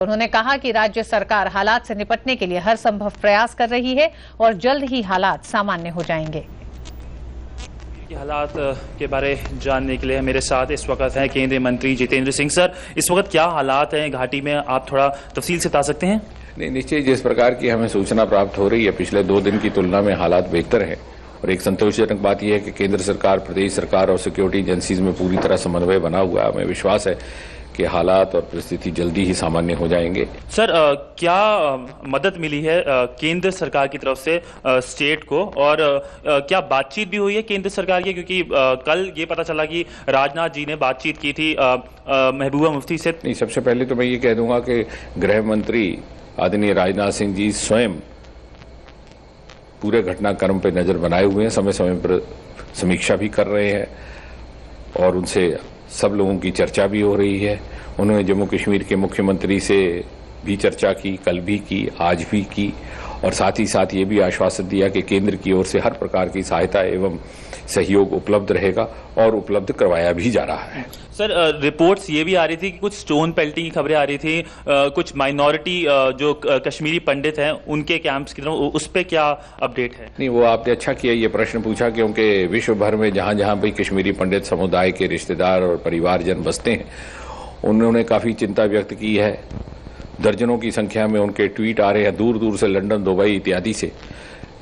उन्होंने कहा कि राज्य सरकार हालात से निपटने के लिए हर संभव प्रयास कर रही है और जल्द ही हालात सामान्य हो जाएंगे। हालात के बारे जानने के लिए मेरे साथ इस वक्त हैं केंद्रीय मंत्री जितेंद्र सिंह। सर, इस वक्त क्या हालात हैं घाटी में, आप थोड़ा तफसील से बता सकते हैं? नहीं, निश्चय जिस प्रकार की हमें सूचना प्राप्त हो रही है, पिछले 2 दिन की तुलना में हालात बेहतर हैं और एक संतोषजनक बात यह है कि केंद्र सरकार, प्रदेश सरकार और सिक्योरिटी एजेंसीज में पूरी तरह समन्वय बना हुआ है। हमें विश्वास है कि हालात और परिस्थिति जल्दी ही सामान्य हो जाएंगे। सर, क्या मदद मिली है केंद्र सरकार की तरफ से स्टेट को, और क्या बातचीत भी हुई है केंद्र सरकार की? क्योंकि कल ये पता चला कि राजनाथ जी ने बातचीत की थी महबूबा मुफ्ती से। नहीं, सबसे पहले तो मैं ये कह दूंगा कि गृह मंत्री आदरणीय राजनाथ सिंह जी स्वयं पूरे घटनाक्रम पर नजर बनाए हुए हैं, समय समय पर समीक्षा भी कर रहे हैं और उनसे सब लोगों की चर्चा भी हो रही है। उन्होंने जम्मू कश्मीर के मुख्यमंत्री से भी चर्चा की, कल भी की, आज भी की, और साथ ही साथ ये भी आश्वासन दिया कि केंद्र की ओर से हर प्रकार की सहायता एवं सहयोग उपलब्ध रहेगा और उपलब्ध करवाया भी जा रहा है। सर, रिपोर्ट्स ये भी आ रही थी कि कुछ स्टोन पेल्टिंग की खबरें आ रही थी, कुछ माइनॉरिटी जो कश्मीरी पंडित हैं उनके कैंप्स की तरफ, उस पर क्या अपडेट है? नहीं, वो आपने अच्छा किया ये प्रश्न पूछा, क्योंकि विश्व भर में जहां जहां भी कश्मीरी पंडित समुदाय के रिश्तेदार और परिवारजन बसते हैं, उन्होंने काफी चिंता व्यक्त की है। दर्जनों की संख्या में उनके ट्वीट आ रहे हैं दूर दूर से, लंदन, दुबई इत्यादि से।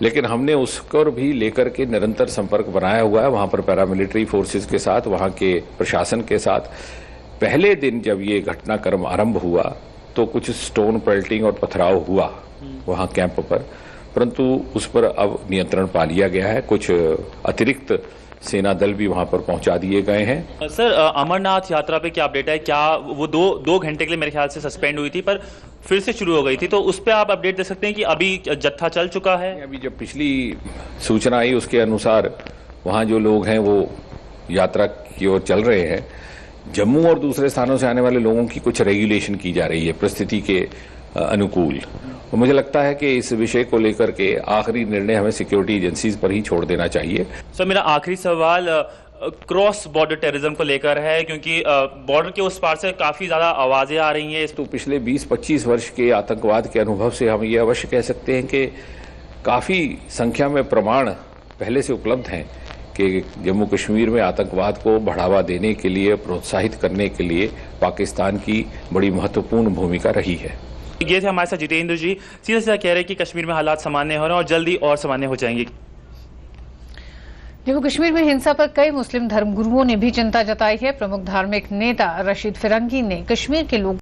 लेकिन हमने उसको भी लेकर के निरंतर संपर्क बनाया हुआ है वहां पर पैरामिलिट्री फोर्सेस के साथ, वहां के प्रशासन के साथ। पहले दिन जब ये घटनाक्रम आरंभ हुआ तो कुछ स्टोन पेल्टिंग और पथराव हुआ वहां कैंप पर, परंतु उस पर अब नियंत्रण पा लिया गया है। कुछ अतिरिक्त सेना दल भी वहां पर पहुंचा दिए गए हैं। सर, अमरनाथ यात्रा पे क्या अपडेट है? क्या वो दो घंटे के लिए मेरे ख्याल से सस्पेंड हुई थी, पर फिर से शुरू हो गई थी, तो उस पे आप अपडेट दे सकते हैं कि अभी जत्था चल चुका है? अभी जब पिछली सूचना आई उसके अनुसार वहां जो लोग हैं वो यात्रा की ओर चल रहे हैं। जम्मू और दूसरे स्थानों से आने वाले लोगों की कुछ रेगुलेशन की जा रही है परिस्थिति के अनुकूल। और मुझे लगता है कि इस विषय को लेकर के आखिरी निर्णय हमें सिक्योरिटी एजेंसीज पर ही छोड़ देना चाहिए। सर, मेरा आखिरी सवाल क्रॉस बॉर्डर टेररिज्म को लेकर है, क्योंकि बॉर्डर के उस पार से काफी ज्यादा आवाजें आ रही हैं। तो पिछले 20-25 वर्ष के आतंकवाद के अनुभव से हम ये अवश्य कह सकते हैं कि काफी संख्या में प्रमाण पहले से उपलब्ध हैं कि जम्मू कश्मीर में आतंकवाद को बढ़ावा देने के लिए, प्रोत्साहित करने के लिए पाकिस्तान की बड़ी महत्वपूर्ण भूमिका रही है। ये थे हमारे साथ जितेंद्र जी, सीधा सीधा कह रहे हैं कि कश्मीर में हालात सामान्य हो रहे हैं और जल्दी और सामान्य हो जाएंगे। जम्मू कश्मीर में हिंसा पर कई मुस्लिम धर्मगुरुओं ने भी चिंता जताई है। प्रमुख धार्मिक नेता रशीद फिरंगी ने कश्मीर के लोग